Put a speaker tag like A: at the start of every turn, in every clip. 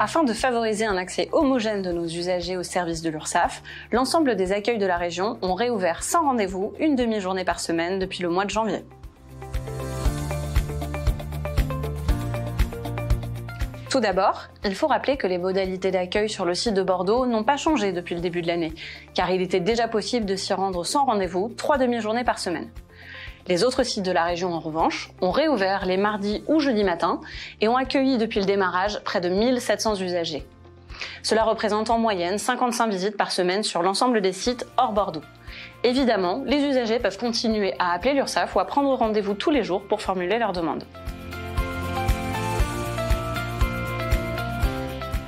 A: Afin de favoriser un accès homogène de nos usagers aux services de l'URSSAF, l'ensemble des accueils de la région ont réouvert sans rendez-vous une demi-journée par semaine depuis le mois de janvier. Tout d'abord, il faut rappeler que les modalités d'accueil sur le site de Bordeaux n'ont pas changé depuis le début de l'année, car il était déjà possible de s'y rendre sans rendez-vous 3 demi-journées par semaine. Les autres sites de la région, en revanche, ont réouvert les mardis ou jeudis matins et ont accueilli depuis le démarrage près de 1700 usagers. Cela représente en moyenne 55 visites par semaine sur l'ensemble des sites hors Bordeaux. Évidemment, les usagers peuvent continuer à appeler l'URSSAF ou à prendre rendez-vous tous les jours pour formuler leurs demandes.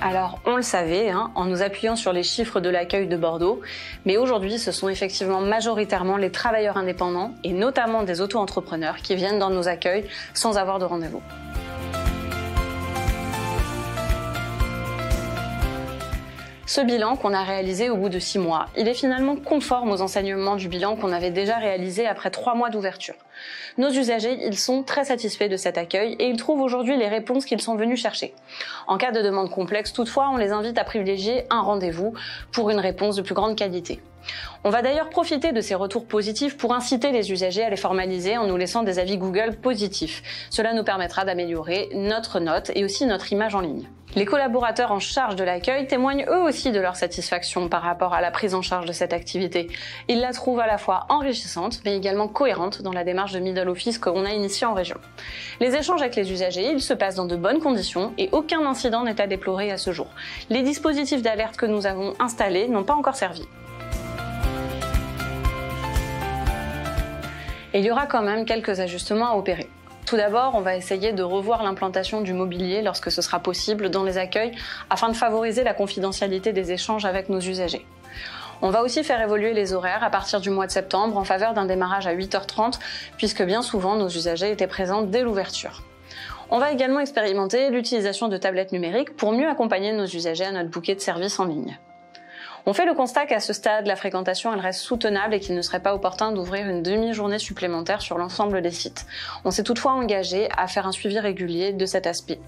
A: Alors, on le savait, en nous appuyant sur les chiffres de l'accueil de Bordeaux, mais aujourd'hui, ce sont effectivement majoritairement les travailleurs indépendants, et notamment des auto-entrepreneurs, qui viennent dans nos accueils sans avoir de rendez-vous. Ce bilan qu'on a réalisé au bout de 6 mois, il est finalement conforme aux enseignements du bilan qu'on avait déjà réalisé après 3 mois d'ouverture. Nos usagers, ils sont très satisfaits de cet accueil et ils trouvent aujourd'hui les réponses qu'ils sont venus chercher. En cas de demande complexe, toutefois, on les invite à privilégier un rendez-vous pour une réponse de plus grande qualité. On va d'ailleurs profiter de ces retours positifs pour inciter les usagers à les formaliser en nous laissant des avis Google positifs. Cela nous permettra d'améliorer notre note et aussi notre image en ligne. Les collaborateurs en charge de l'accueil témoignent eux aussi de leur satisfaction par rapport à la prise en charge de cette activité. Ils la trouvent à la fois enrichissante, mais également cohérente dans la démarche de middle office qu'on a initiée en région. Les échanges avec les usagers, ils se passent dans de bonnes conditions et aucun incident n'est à déplorer à ce jour. Les dispositifs d'alerte que nous avons installés n'ont pas encore servi. Et il y aura quand même quelques ajustements à opérer. Tout d'abord, on va essayer de revoir l'implantation du mobilier lorsque ce sera possible dans les accueils afin de favoriser la confidentialité des échanges avec nos usagers. On va aussi faire évoluer les horaires à partir du mois de septembre en faveur d'un démarrage à 8h30 puisque bien souvent nos usagers étaient présents dès l'ouverture. On va également expérimenter l'utilisation de tablettes numériques pour mieux accompagner nos usagers à notre bouquet de services en ligne. On fait le constat qu'à ce stade, la fréquentation elle reste soutenable et qu'il ne serait pas opportun d'ouvrir une demi-journée supplémentaire sur l'ensemble des sites. On s'est toutefois engagé à faire un suivi régulier de cet aspect.